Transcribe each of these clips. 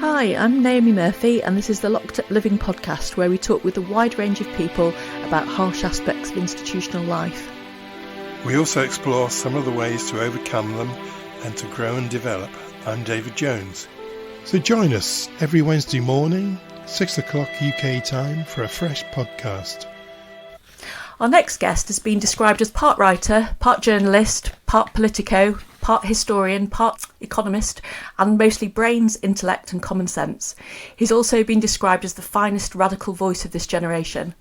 Hi, I'm Naomi Murphy, and this is the Locked Up Living podcast, where we talk with a wide range of people about harsh aspects of institutional life. We also explore some of the ways to overcome them and to grow and develop. I'm David Jones. So join us every Wednesday morning, 6 o'clock UK time, for a fresh podcast. Our next guest has been described as part writer, part journalist, part politico, part historian, part economist, and mostly brains, intellect and common sense. He's also been described as the finest radical voice of this generation.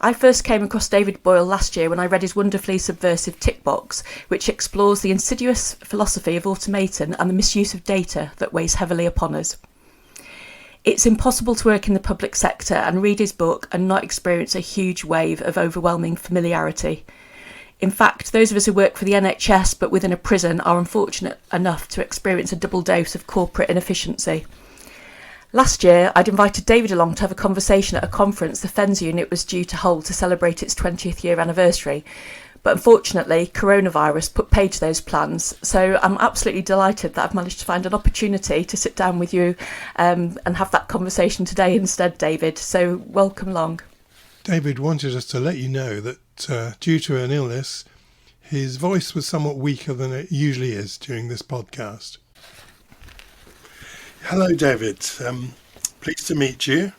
I first came across David Boyle last year when I read his wonderfully subversive Tickbox, which explores the insidious philosophy of automaton and the misuse of data that weighs heavily upon us. It's impossible to work in the public sector and read his book and not experience a huge wave of overwhelming familiarity. In fact, those of us who work for the NHS but within a prison are unfortunate enough to experience a double dose of corporate inefficiency. Last year, I'd invited David along to have a conversation at a conference the Fens Unit was due to hold to celebrate its 20th year anniversary. But unfortunately, coronavirus put paid to those plans. So I'm absolutely delighted that I've managed to find an opportunity to sit down with you and have that conversation today instead, David. So welcome along. David wanted us to let you know that due to an illness, his voice was somewhat weaker than it usually is during this podcast. Hello, David. Pleased to meet you.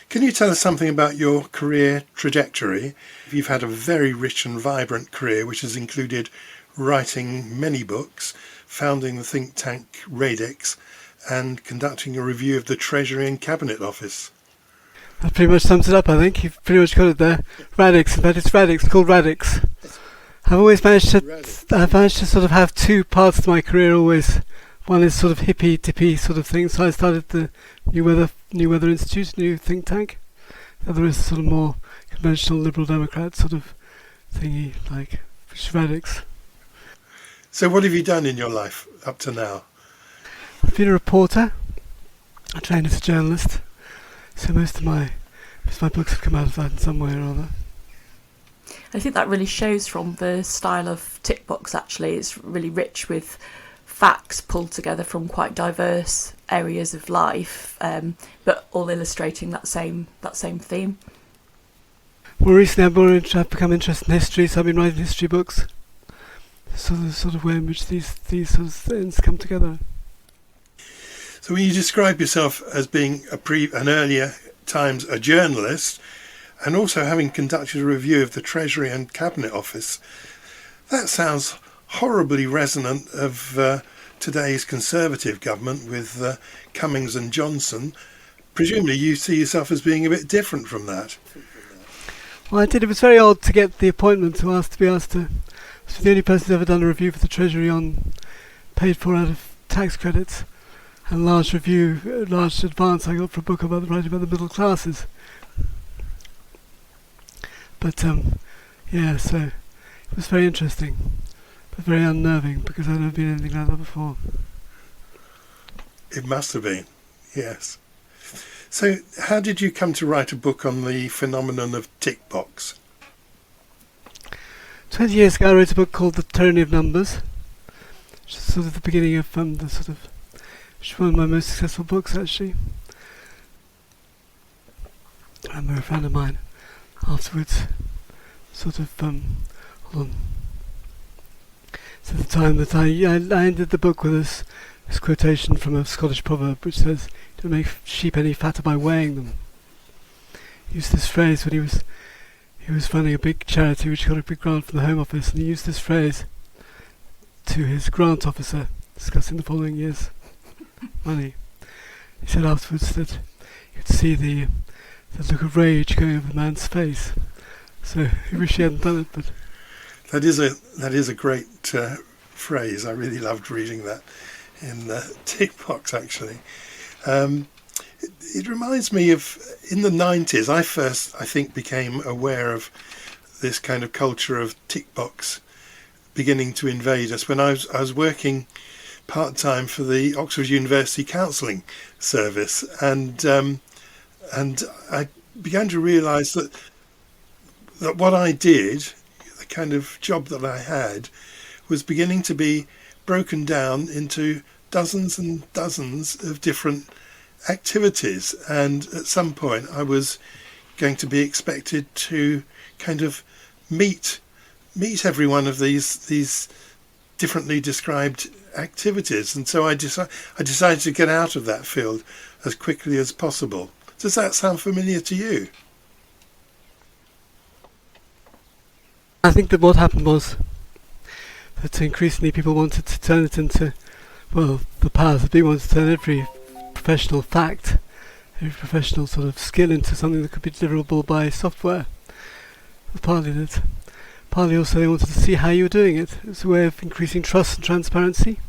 Can you tell us something about your career trajectory? You've had a very rich and vibrant career, which has included writing many books, founding the think tank Radix, and conducting a review of the Treasury and Cabinet Office. That pretty much sums it up, I think. You've pretty much got it there. Radix, in fact it's Radix, called Radix. I've always managed to sort of have two parts to my career always. One is sort of hippy-dippy sort of thing, so I started the New Weather Institute, new think tank. The other is sort of more conventional Liberal Democrat sort of thingy, like Radix. So what have you done in your life up to now? I've been a reporter. I trained as a journalist. So most of my books have come out of that in some way or other. I think that really shows from the style of Tickbox, actually. It's really rich with facts pulled together from quite diverse areas of life, but all illustrating that same theme. More recently, I've become interested in history, so I've been writing history books. The sort of way in which these sort of things come together. So when you describe yourself as being an earlier times a journalist, and also having conducted a review of the Treasury and Cabinet Office, that sounds horribly resonant of today's Conservative government with Cummings and Johnson. Presumably you see yourself as being a bit different from that. Well, I did. It was very odd to get the appointment to be asked to. I was the only person who's ever done a review for the Treasury on paid for out of tax credits, and large advance I got for a book about writing about the middle classes. But so it was very interesting. But very unnerving, because I've never been anything like that before. It must have been, yes. So how did you come to write a book on the phenomenon of Tickbox? 20 years ago I wrote a book called The Tyranny of Numbers, which is sort of the beginning of which is one of my most successful books, actually. I remember a friend of mine afterwards hold on. So at the time that I ended the book with this quotation from a Scottish proverb which says, "Don't make sheep any fatter by weighing them." He used this phrase when he was running a big charity which got a big grant from the Home Office, and he used this phrase to his grant officer discussing the following year's money. He said afterwards that you'd see the look of rage going over the man's face. So he wished he hadn't done it, but That is a great phrase. I really loved reading that in Tickbox, actually. It reminds me of, in the 90s, I think, became aware of this kind of culture of Tickbox beginning to invade us when I was working part-time for the Oxford University Counselling Service, and I began to realise that what I did, the kind of job that I had, was beginning to be broken down into dozens and dozens of different activities, and at some point I was going to be expected to kind of meet every one of these differently described activities, and so I decided to get out of that field as quickly as possible. Does that sound familiar to you? I think that what happened was that increasingly people wanted to turn it into, well, the powers that be wanted to turn every professional fact, every professional sort of skill into something that could be deliverable by software. Partly that. Partly also they wanted to see how you were doing it. It's a way of increasing trust and transparency.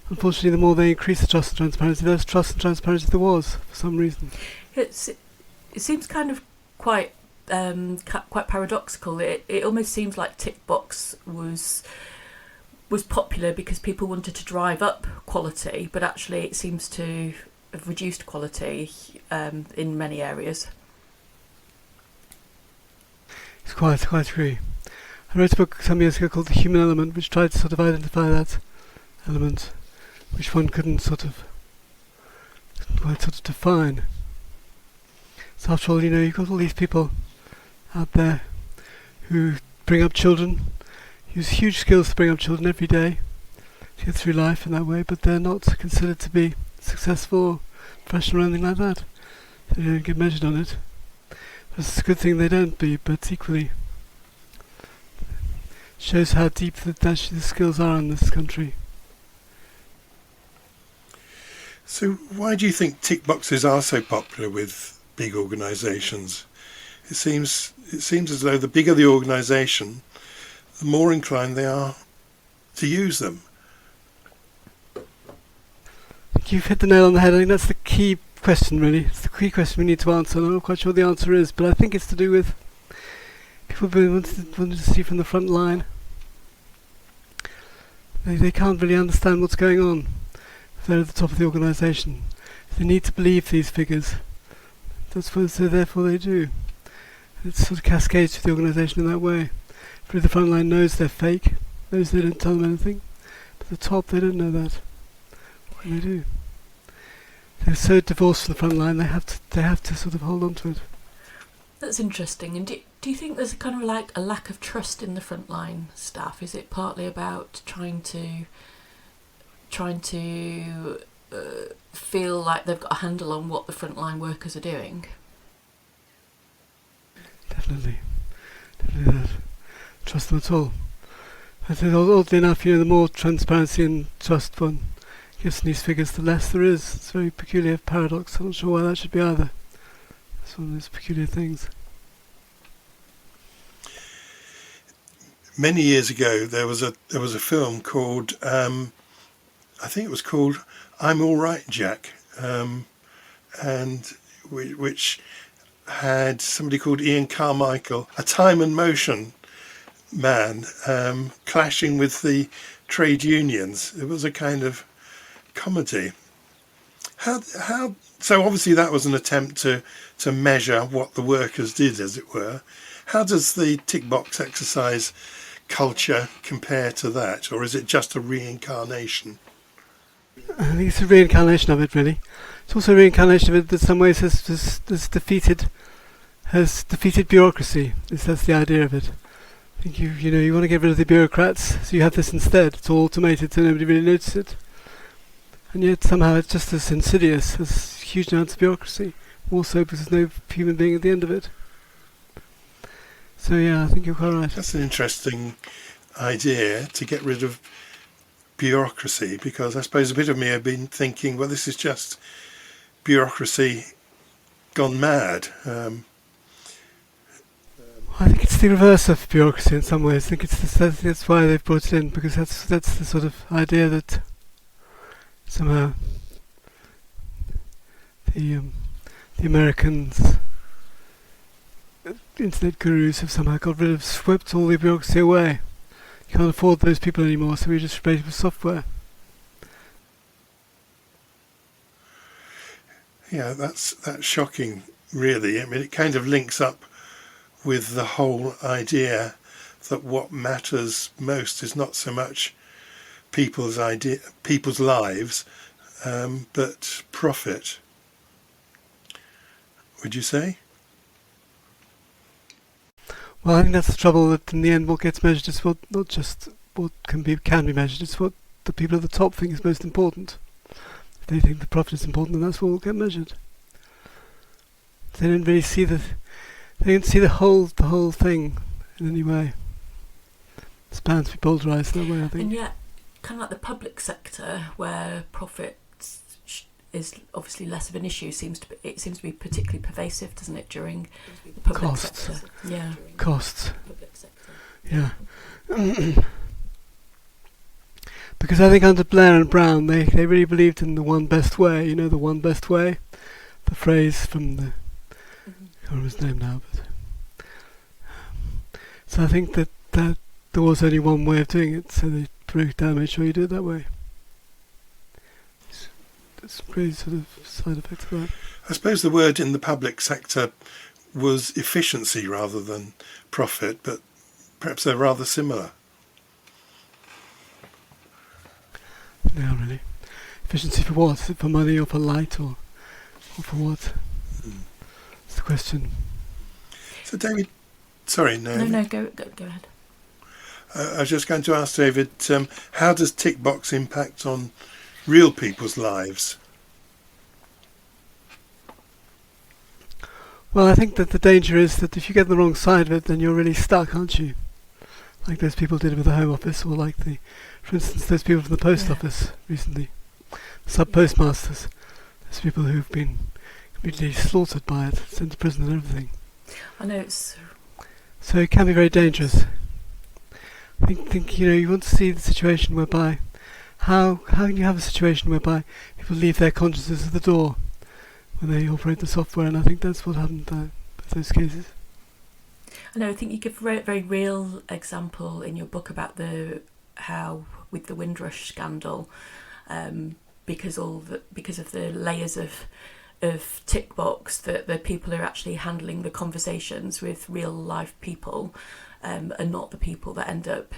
Unfortunately, the more they increased the trust and transparency, the less trust and transparency there was, for some reason. It seems kind of quite paradoxical. It almost seems like Tickbox was popular because people wanted to drive up quality, but actually it seems to have reduced quality in many areas. It's quite true. I wrote a book some years ago called The Human Element, which tried to sort of identify that element, which one couldn't quite define. So after all, you've got all these people out there who bring up children, use huge skills to bring up children every day to get through life in that way, but they're not considered to be successful or professional or anything like that. They don't get measured on it. But it's a good thing they don't be, but equally shows how deep actually the skills are in this country. So why do you think tick boxes are so popular with big organisations? It seems as though the bigger the organisation, the more inclined they are to use them. You've hit the nail on the head. I think that's the key question, really. It's the key question we need to answer. I'm not quite sure what the answer is, but I think it's to do with people wanting to see from the front line. They can't really understand what's going on. They're at the top of the organisation. They need to believe these figures. So therefore they do. It sort of cascades through the organisation in that way. But the front line knows they're fake, knows they don't tell them anything. But at the top they don't know that. What can they do? They're so divorced from the front line, they have to sort of hold on to it. That's interesting. And do you think there's kind of like a lack of trust in the frontline staff? Is it partly about trying to feel like they've got a handle on what the frontline workers are doing? Definitely that. Trust them at all. I think oddly enough, the more transparency and trust one gives in these figures, the less there is. It's a very peculiar paradox. I'm not sure why that should be either. It's one of those peculiar things. Many years ago, there was a film called I think it was called I'm All Right, Jack, and which had somebody called Ian Carmichael, a time and motion man, clashing with the trade unions. It was a kind of comedy. How so obviously that was an attempt to measure what the workers did, as it were. How does the tick box exercise culture compare to that, or is it just a reincarnation? I think it's a reincarnation of it, really. It's also a reincarnation of it that in some ways has defeated bureaucracy. That's the idea of it. I think you want to get rid of the bureaucrats, so you have this instead. It's all automated, so nobody really notices it. And yet somehow it's just as insidious as huge amounts of bureaucracy. More so because there's no human being at the end of it. So yeah, I think you're quite right. That's an interesting idea, to get rid of bureaucracy, because I suppose a bit of me have been thinking, well, this is just bureaucracy gone mad. I think it's the reverse of bureaucracy in some ways. I think that's why they've brought it in, because that's the sort of idea that somehow the Americans, internet gurus, have somehow swept all the bureaucracy away. You can't afford those people anymore, so we just replace it with software. Yeah, that's shocking, really. I mean, it kind of links up with the whole idea that what matters most is not so much people's lives, but profit. Would you say? Well, I think that's the trouble, that in the end what gets measured is what, not just what can be measured, it's what the people at the top think is most important. If they think the profit is important, then that's what will get measured. They don't really see the whole thing in any way. It's bound to be polarised that way, I think. And yet, kind of like the public sector, where profit is obviously less of an issue, seems to be particularly pervasive, doesn't it, during the public sector? Yeah. Costs. Public sector. Yeah. Because I think under Blair and Brown, they really believed in the one best way. You know, the one best way, the phrase from the I can't remember his name now, but so I think that there was only one way of doing it, so they broke down, made sure you do it that way. That's a great sort of side effect of that. I suppose the word in the public sector was efficiency rather than profit, but perhaps they're rather similar. No, really. Efficiency for what? Is it for money or for light or for what? It's the question. So David, sorry, Naomi. No, go ahead. I was just going to ask David, how does Tickbox impact on real people's lives? Well, I think that the danger is that if you get the wrong side of it, then you're really stuck, aren't you? Like those people did with the Home Office, or like for instance, those people from the Post Office recently, sub-postmasters, those people who've been completely slaughtered by it, sent to prison and everything. I know it's... So it can be very dangerous. I think you want to see the situation whereby, how can you have a situation whereby people leave their consciences at the door when they operate the software, and I think that's what happened with those cases. I know. I think you give a very real example in your book about how with the Windrush scandal, because of the layers of Tickbox, that the people who are actually handling the conversations with real life people are not the people that end up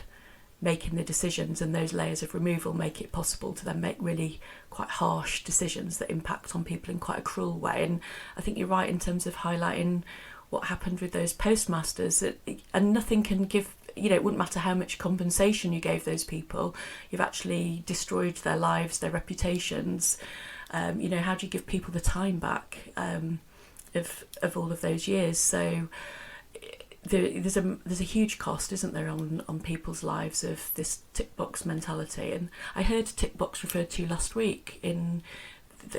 making the decisions, and those layers of removal make it possible to then make really quite harsh decisions that impact on people in quite a cruel way. And I think you're right in terms of highlighting what happened with those postmasters, and nothing can give, it wouldn't matter how much compensation you gave those people, you've actually destroyed their lives, their reputations. How do you give people the time back of all of those years? So there's a huge cost, isn't there, on people's lives of this Tickbox mentality. And I heard Tickbox referred to last week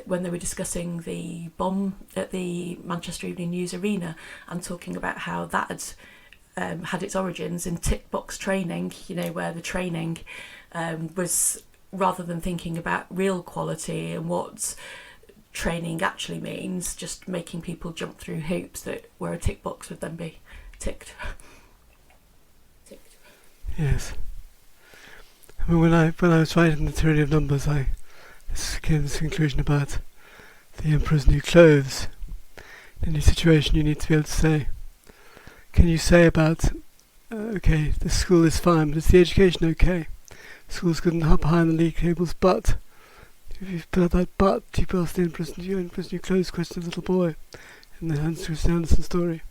when they were discussing the bomb at the Manchester Evening News Arena, and talking about how that had its origins in Tickbox training, where the training was, rather than thinking about real quality and what training actually means, just making people jump through hoops where a tick box would then be ticked. Yes. I mean, when I was writing the Tyranny of Numbers, I came to this conclusion about the emperor's new clothes. In any situation, you need to be able to say, can you say about, okay, the school is fine, but is the education okay? School's good and up high on the league tables, but if you put out that but, you ask the emperor's new clothes question of the little boy in the Hans Christian Andersen story.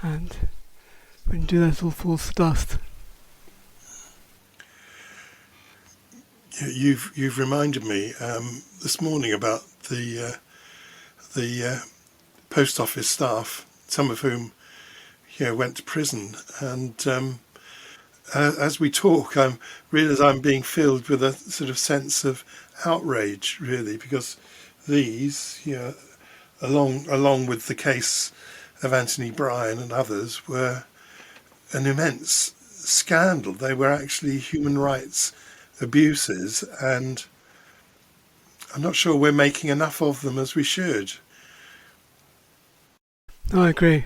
And when you do that, it all falls to dust. You've reminded me this morning about the post office staff, some of whom went to prison, and as we talk, I realise I'm being filled with a sort of sense of outrage, really, because these, along with the case of Anthony Bryan and others, were an immense scandal. They were actually human rights abuses, and I'm not sure we're making enough of them as we should. No, I agree,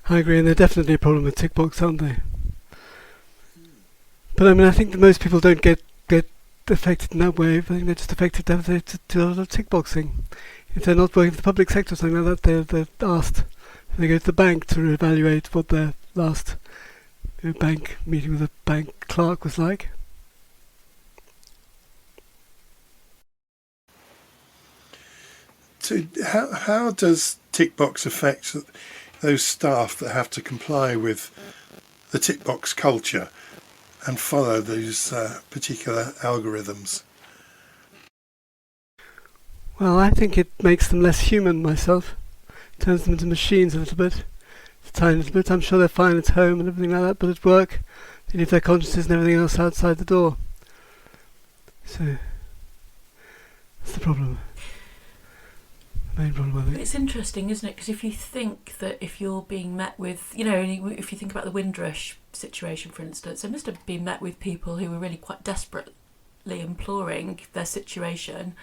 and they're definitely a problem with Tickbox, aren't they? But I mean, I think that most people don't get affected in that way. I think they're just affected to a lot of Tickboxing. If they're not working for the public sector or something like that, they're asked. They go to the bank to evaluate what their last bank meeting with a bank clerk was like. So how does Tickbox affect those staff that have to comply with the Tickbox culture and follow those particular algorithms? Well, I think it makes them less human myself. Turns them into machines a little bit. A tiny little bit. I'm sure they're fine at home and everything like that, but at work they leave their consciences and everything else outside the door. So that's the problem. The main problem, I think. It's interesting, isn't it? Because if you think that if you're being met with, if you think about the Windrush situation, for instance, they must have been met with people who were really quite desperately imploring their situation.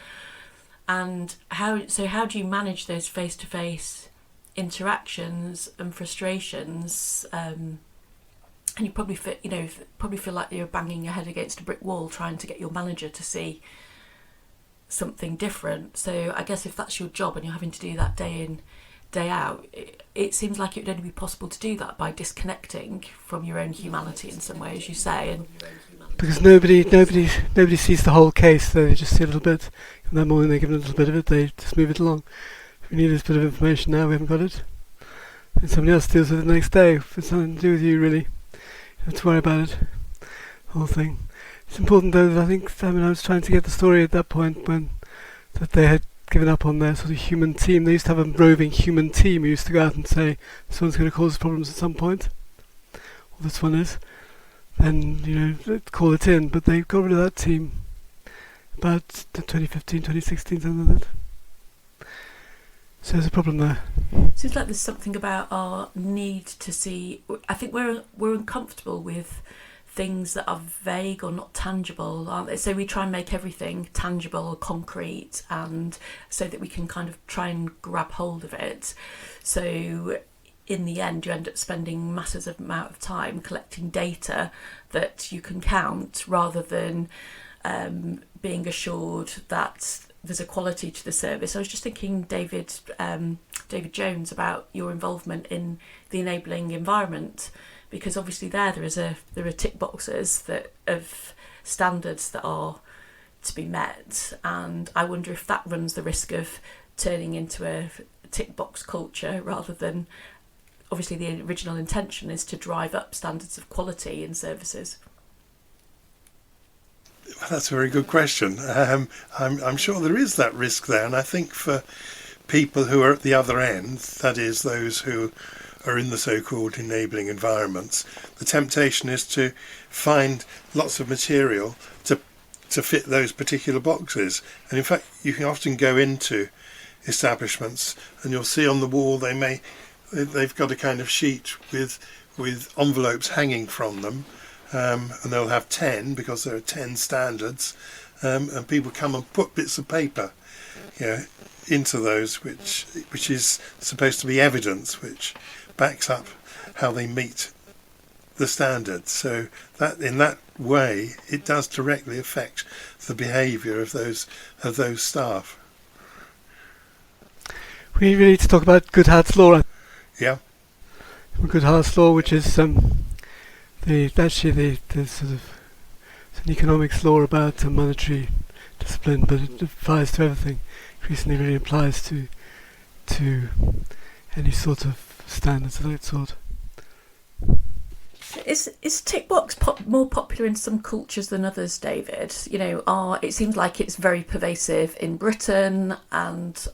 And how do you manage those face-to-face interactions and frustrations? And you probably feel like you're banging your head against a brick wall trying to get your manager to see something different. So I guess if that's your job and you're having to do that day in, day out, it seems like it would only be possible to do that by disconnecting from your own humanity in some way, as you say. And because nobody sees the whole case, they just see a little bit. And that morning they give a little bit of it, they just move it along. We need this bit of information now, we haven't got it. And somebody else deals with it the next day. If it's nothing to do with you, really. You don't have to worry about it. The whole thing. It's important though that I was trying to get the story at that point that they had given up on their sort of human team. They used to have a roving human team who used to go out and say, this one's going to cause problems at some point. Or this one is. And, call it in. But they got rid of that team about 2015, 2016, something like that. So there's a problem there. Seems like there's something about our need to see. I think we're uncomfortable with things that are vague or not tangible, aren't they? So we try and make everything tangible or concrete, and so that we can kind of try and grab hold of it. So in the end, you end up spending massive amount of time collecting data that you can count, rather than being assured that there's a quality to the service. I was just thinking, David Jones, about your involvement in the enabling environment, because obviously there are tick boxes that of standards that are to be met, and I wonder if that runs the risk of turning into a tick box culture, rather than, obviously the original intention is to drive up standards of quality in services. That's a very good question. I'm sure there is that risk there, and I think for people who are at the other end, that is those who are in the so-called enabling environments, the temptation is to find lots of material to fit those particular boxes. And in fact, you can often go into establishments and you'll see on the wall they've got a kind of sheet with envelopes hanging from them, and they'll have 10 because there are 10 standards, and people come and put bits of paper into those, which is supposed to be evidence which backs up how they meet the standards. So that in that way it does directly affect the behaviour of those staff. We really need to talk about Goodhart's law. Yeah. Goodhart's law, which is the sort of, it's an economics law about monetary discipline, but it applies to everything. Increasingly really applies to any sort of standards of that sort. Is Tickbox more popular in some cultures than others, David? It seems like it's very pervasive in Britain, and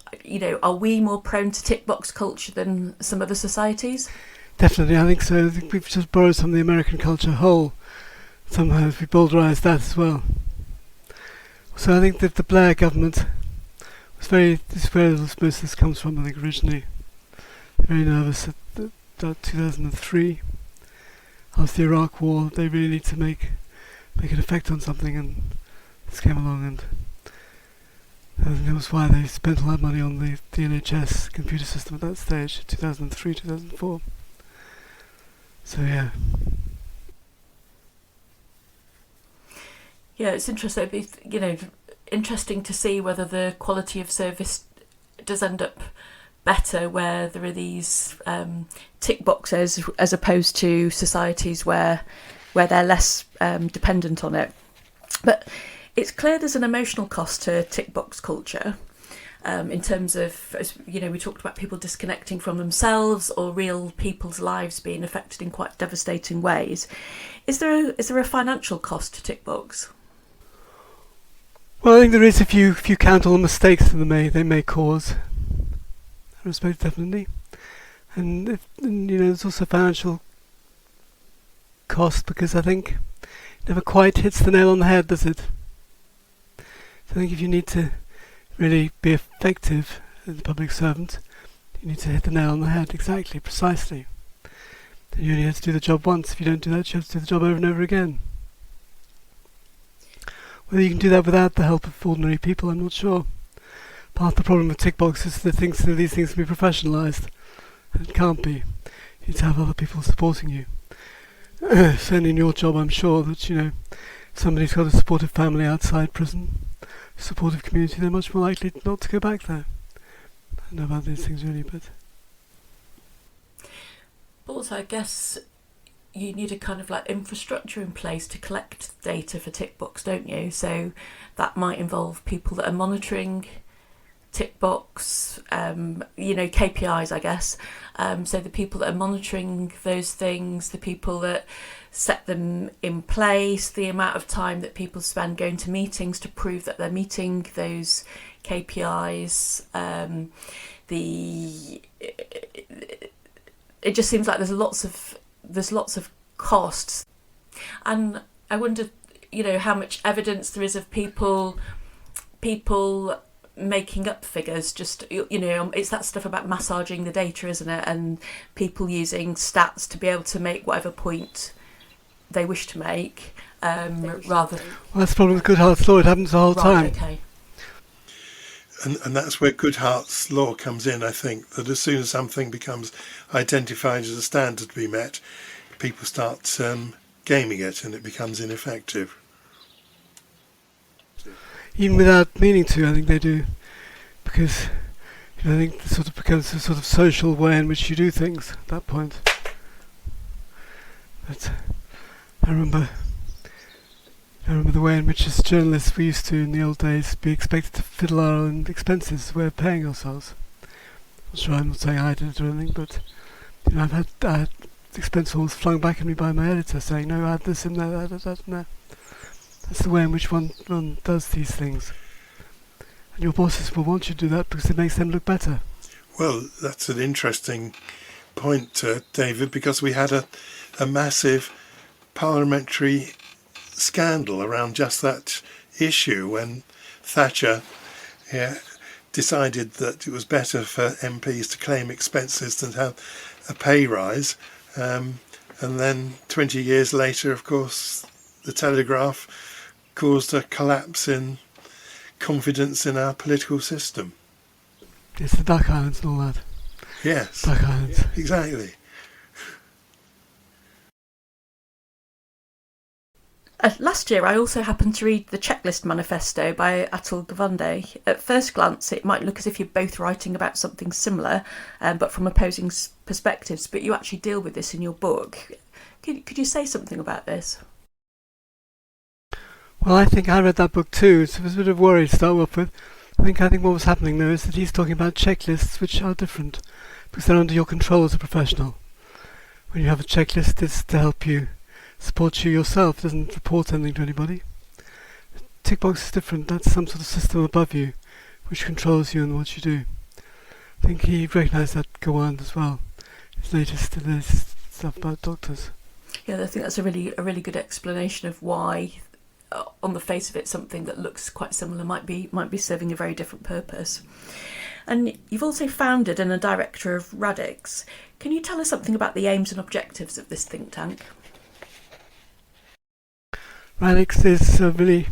are we more prone to Tickbox culture than some other societies? Definitely, I think so. I think we've just borrowed some of the American culture whole. Somehow we bowdlerised that as well. So I think that the Blair government was this is where most of this comes from, I think, originally. Very nervous at 2003. After the Iraq War, they really need to make an effect on something, and this came along, and I think that was why they spent all that money on the NHS computer system at that stage, 2003, 2004. So yeah. Yeah, it's interesting. Interesting to see whether the quality of service does end up better where there are these tick boxes as opposed to societies where they're less dependent on it. But it's clear there's an emotional cost to tick box culture. In terms of, as you know, we talked about people disconnecting from themselves or real people's lives being affected in quite devastating ways. Is there a financial cost to Tickbox? Well, I think there is if you count all the mistakes that they may cause. I respect definitely, and there's also financial cost because I think it never quite hits the nail on the head, does it? So I think if you need to really be effective as a public servant, you need to hit the nail on the head exactly, precisely. And you only have to do the job once. If you don't do that, you have to do the job over and over again. Whether you can do that without the help of ordinary people, I'm not sure. Part of the problem with Tickbox is that these things can be professionalised, and it can't be. You need to have other people supporting you. Certainly in your job, I'm sure that, somebody's got a supportive family outside prison, supportive community, they're much more likely not to go back there. I don't know about these things really, but also I guess you need a kind of like infrastructure in place to collect data for Tickbox, don't you? So that might involve people that are monitoring Tickbox, KPIs, I guess. So the people that are monitoring those things, the people that set them in place, the amount of time that people spend going to meetings to prove that they're meeting those KPIs. It just seems like there's lots of costs, and I wonder, how much evidence there is of people making up figures. Just it's that stuff about massaging the data, isn't it? And people using stats to be able to make whatever point they wish to make, rather. Well, that's the problem with Goodhart's law. It happens the whole time. Okay. And that's where Goodhart's law comes in, I think, that as soon as something becomes identified as a standard to be met, people start gaming it and it becomes ineffective. Even without meaning to, I think they do, because I think it sort of becomes a sort of social way in which you do things at that point. But I remember the way in which as journalists we used to in the old days be expected to fiddle our own expenses, the way of paying ourselves. I'm not saying I did it or anything, but I had expense forms flung back at me by my editor saying, no, add this in there, add that in there. That's the way in which one does these things. And your bosses will want you to do that because it makes them look better. Well, that's an interesting point, David, because we had a massive parliamentary scandal around just that issue when Thatcher decided that it was better for MPs to claim expenses than have a pay rise. And then 20 years later, of course, the Telegraph caused a collapse in confidence in our political system. It's the Duck Islands and all that. Yes. Duck Islands. Exactly. Last year I also happened to read the Checklist Manifesto by Atul Gawande. At first glance it might look as if you're both writing about something similar, but from opposing perspectives, but you actually deal with this in your book. Could you say something about this? Well, I think I read that book too, so I was a bit of worry to start off with. I think what was happening there is that he's talking about checklists which are different, because they're under your control as a professional. When you have a checklist, it's to help you, support you yourself, it doesn't report anything to anybody. Tickbox is different, that's some sort of system above you, which controls you and what you do. I think he recognised that Gawande as well, his latest stuff about doctors. Yeah, I think that's a really good explanation of why, on the face of it, something that looks quite similar might be serving a very different purpose. And you've also founded and a director of Radix. Can you tell us something about the aims and objectives of this think tank? Radix is really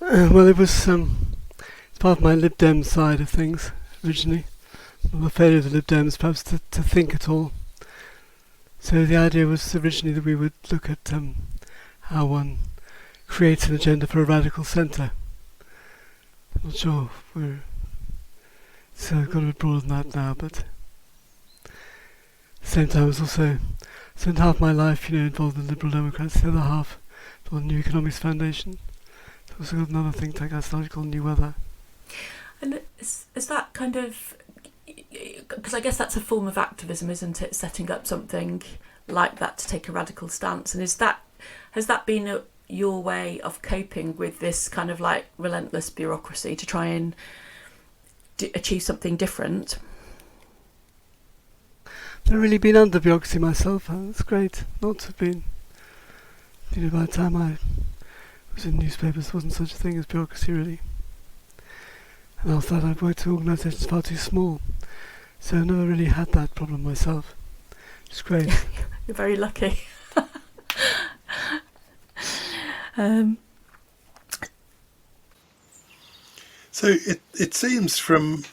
it was it's part of my Lib Dem side of things originally. Well, the failure of the Lib Dems perhaps to think at all. So the idea was originally that we would look at how one creates an agenda for a radical centre. I'm not sure So I've got a bit broader than that now, but at the same time I was also spent half my life, involved in Liberal Democrats, the other half on the New Economics Foundation. So I've also got another think tank I started called New Weather. And is that kind of, because I guess that's a form of activism, isn't it? Setting up something like that to take a radical stance. And has that been your way of coping with this kind of like relentless bureaucracy to try and achieve something different? I've really been under bureaucracy myself. It's great not to have been. By the time I was in newspapers, there wasn't such a thing as bureaucracy really. And after that, I've worked for organisations far too small, so I never really had that problem myself. It's great. You're very lucky. So it seems from,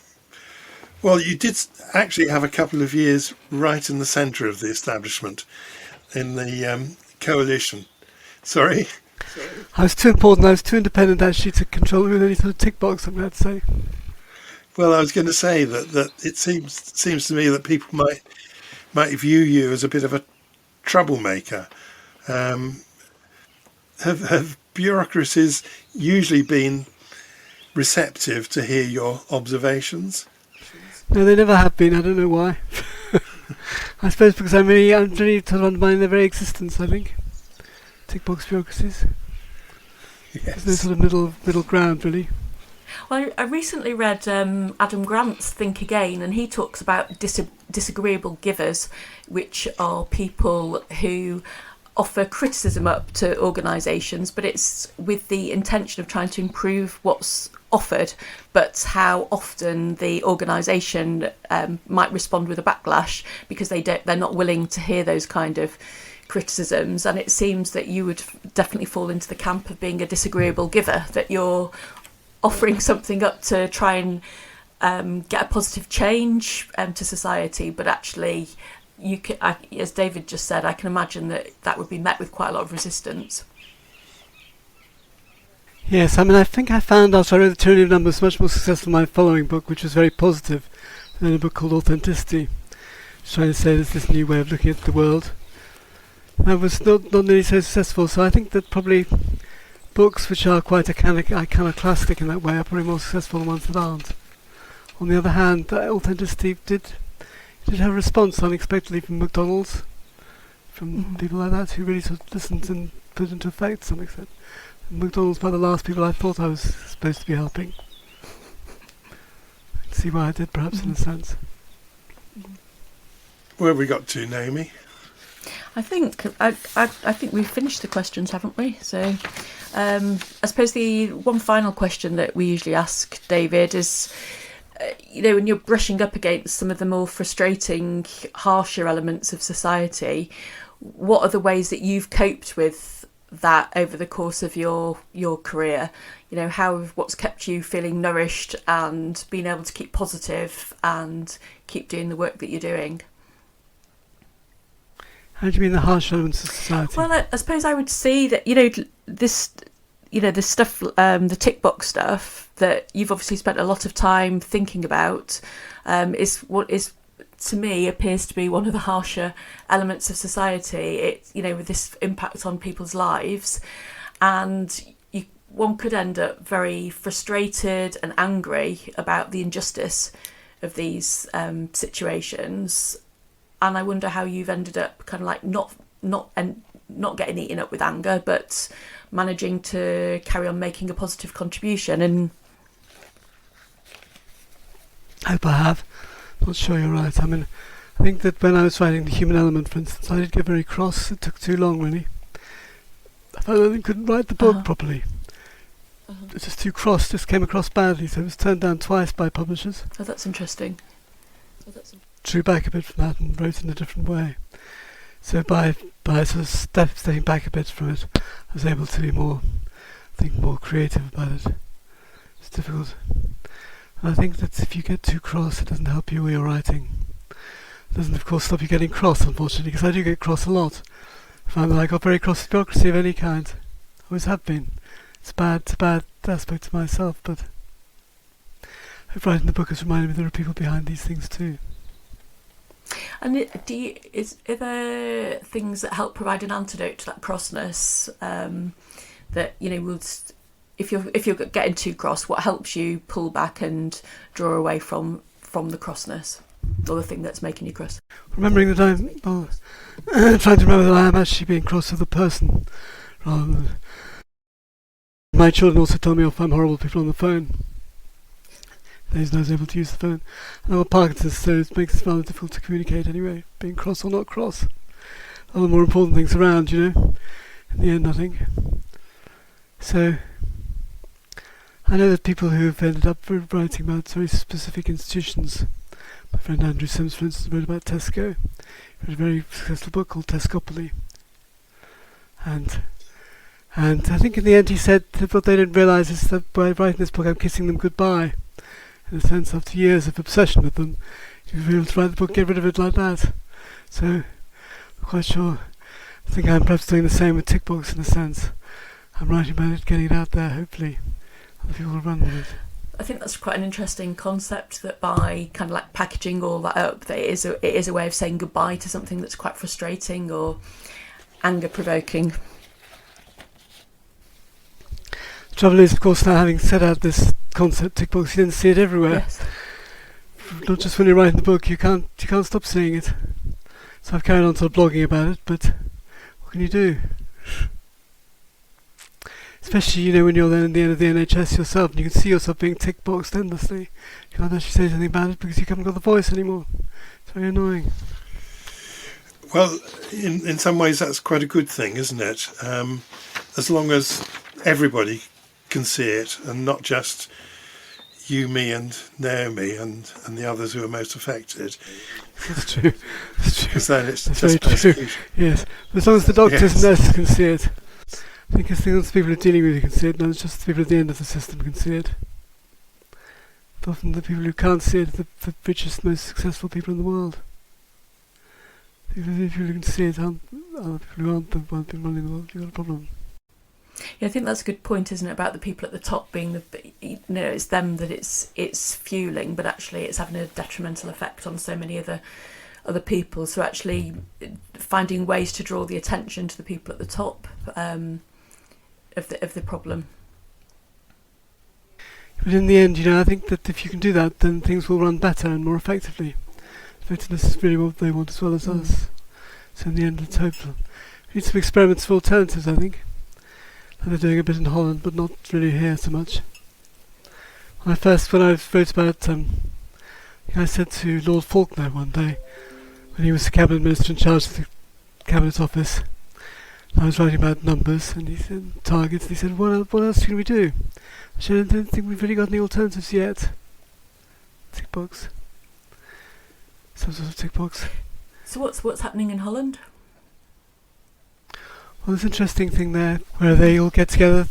well, you did actually have a couple of years right in the centre of the establishment in the coalition. Sorry? I was too important, I was too independent actually to control it with any sort of tick box, I'm glad to say. Well, I was going to say that it seems to me that people might view you as a bit of a troublemaker. Have bureaucracies usually been receptive to hear your observations? No, they never have been. I don't know why. I suppose because I'm really sort of undermining their very existence, I think. Tickbox bureaucracies. Yes. There's no sort of middle ground, really. Well, I recently read Adam Grant's Think Again, and he talks about disagreeable givers, which are people who offer criticism up to organisations, but it's with the intention of trying to improve what's offered, but how often the organisation might respond with a backlash because they're not willing to hear those kind of criticisms. And it seems that you would definitely fall into the camp of being a disagreeable giver, that you're offering something up to try and get a positive change to society, but actually as David just said, I can imagine that would be met with quite a lot of resistance. Yes, I think I found after I read The Tyranny of Numbers much more successful in my following book, which was very positive, than a book called Authenticity, trying to say there's this new way of looking at the world. That was not nearly so successful, so I think that probably books which are quite iconoclastic in that way are probably more successful than ones that aren't. On the other hand, Authenticity did have a response unexpectedly from McDonald's, from people like that who really sort of listened and put it into effect to some extent. McDonald's by the last people I thought I was supposed to be helping. I can see why I did, perhaps, in a sense. Where have we got to, Naomi? I think we've finished the questions, haven't we? So I suppose the one final question that we usually ask David is, when you're brushing up against some of the more frustrating, harsher elements of society, what are the ways that you've coped with that over the course of your career? What's kept you feeling nourished and being able to keep positive and keep doing the work that you're doing? How do you mean the harsh elements of society? Well, I suppose I would see that this stuff, the Tickbox stuff that you've obviously spent a lot of time thinking about, is what is, to me, appears to be one of the harsher elements of society. It, with this impact on people's lives, and one could end up very frustrated and angry about the injustice of these situations. And I wonder how you've ended up kind of like not getting eaten up with anger, but managing to carry on making a positive contribution. And I hope I have. Not sure you're right. I think that when I was writing The Human Element, for instance, I did get very cross. It took too long, really. I felt I couldn't write the book properly. It was just too cross, just came across badly, so it was turned down twice by publishers. Oh, that's interesting. Drew back a bit from that and wrote in a different way. So by sort of stepping back a bit from it, I was able to be more creative about it. It's difficult. And I think that if you get too cross, it doesn't help you when you're writing. It doesn't, of course, stop you getting cross, unfortunately, because I do get cross a lot. I find that I got very cross with bureaucracy of any kind. Always have been. It's a bad aspect of myself, but writing the book has reminded me there are people behind these things too. And are there things that help provide an antidote to that crossness? That if you're getting too cross, what helps you pull back and draw away from the crossness, or the thing that's making you cross? Remembering that trying to remember that I am actually being cross with the person, rather than. My children also tell me off I'm horrible people on the phone. They're not able to use the phone. And I'm a Parkinson's, so it makes it rather difficult to communicate anyway, being cross or not cross. Other more important things around, in the end, I think. So, I know that people who have ended up writing about very specific institutions. My friend Andrew Sims, for instance, wrote about Tesco. He wrote a very successful book called Tescopoly. And I think in the end he said that what they didn't realise is that by writing this book I'm kissing them goodbye. In a sense, after years of obsession with them, you were able to write the book, get rid of it like that. So, I'm quite sure. I think I'm perhaps doing the same with Tickbox in a sense. I'm writing about it, getting it out there, hopefully. Other people will run with it. I think that's quite an interesting concept, that by kind of like packaging all that up, that it is a way of saying goodbye to something that's quite frustrating or anger-provoking. The trouble is, of course, now having set out this concept, Tickbox, you then see it everywhere. Yes. Not just when you're writing the book, you can't stop seeing it. So I've carried on sort of blogging about it, but what can you do? Especially, when you're then at the end of the NHS yourself, and you can see yourself being tick-boxed endlessly. You can't actually say anything about it because you haven't got the voice anymore. It's very annoying. Well, in some ways that's quite a good thing, isn't it? As long as everybody can see it, and not just you, me and Naomi and the others who are most affected. That's true. Because then it's That's just very true. persecution. Yes. But as long as the doctors Yes. and nurses can see it. I think as long as the people who are dealing with it can see it, no, it's just the people at the end of the system can see it. But often the people who can't see it are the richest, most successful people in the world. The people who can see it are the people who aren't the ones running the world. You've got a problem. Yeah, I think that's a good point, isn't it, about the people at the top being it's them that it's fueling, but actually it's having a detrimental effect on so many other people. So actually finding ways to draw the attention to the people at the top of the problem. But in the end, I think that if you can do that, then things will run better and more effectively. Effectiveness is really what they want as well as us. So in the end, it's hopeful. We need some experiments for alternatives, I think. And they're doing a bit in Holland, but not really here so much. When I wrote about, I said to Lord Faulkner one day, when he was the cabinet minister in charge of the cabinet office, I was writing about numbers, and he said targets, and he said, what else can we do? I said, I don't think we've really got any alternatives yet. Tickbox. Some sort of tickbox. So what's happening in Holland? Well, there's an interesting thing there where they all get together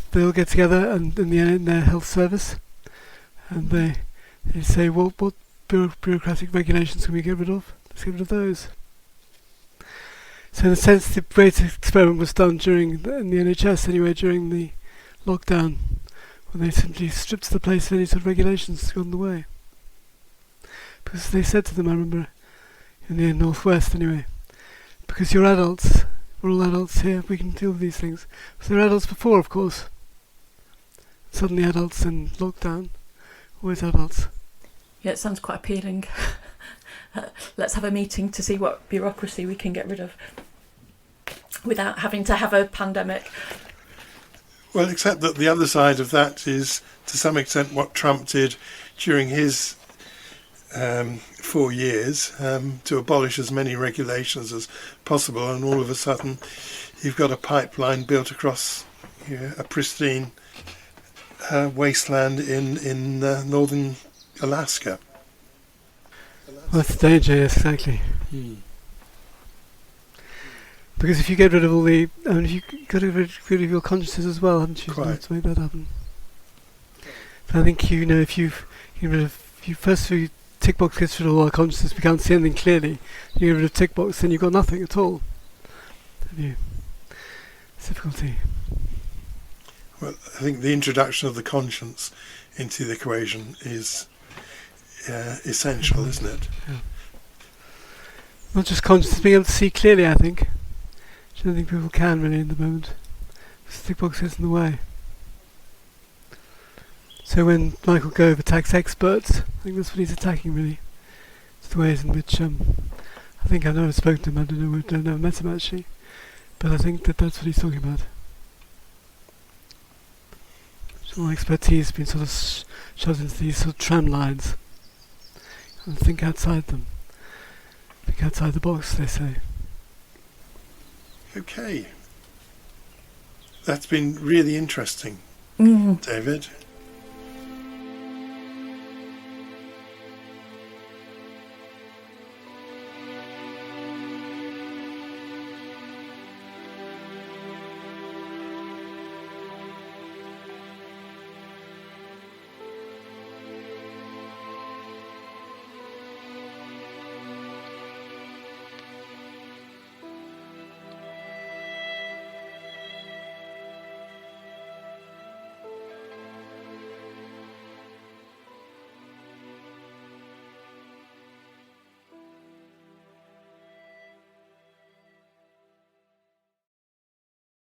and in their health service, and they say, what bureaucratic regulations can we get rid of? Let's get rid of those. So in a sense, the great experiment was done in the NHS anyway, during the lockdown, when they simply stripped the place of any sort of regulations that got in the way. Because they said to them, I remember, in the northwest anyway, because you're adults, we're all adults here, we can deal with these things. So they're adults before, of course. Suddenly adults in lockdown, always adults. Yeah, it sounds quite appealing. Let's have a meeting to see what bureaucracy we can get rid of without having to have a pandemic. Well, except that the other side of that is, to some extent, what Trump did during his 4 years, to abolish as many regulations as possible, and all of a sudden you've got a pipeline built across a pristine wasteland in northern Alaska. Well, that's the danger, yes, exactly. Because if you get rid of all the... you've got to get rid of your consciences as well, haven't you? Quite. To make that happen. But I think, if you first of all, Tickbox gets rid of all our consciousness, we can't see anything clearly. You get rid of Tickbox, then you've got nothing at all. Have you? It's difficulty. Well, I think the introduction of the conscience into the equation is essential, isn't it? Yeah. Not just consciousness, being able to see clearly, I think. Which I don't think people can really in the moment. Because the Tickbox gets in the way. So when Michael Gove attacks experts, I think that's what he's attacking really. It's the ways in which, I think I've never spoken to him, I've never met him actually. But I think that's what he's talking about. So expertise being sort of shoved into these sort of tram lines. And think outside them. Think outside the box, they say. Okay. That's been really interesting, Mm. David.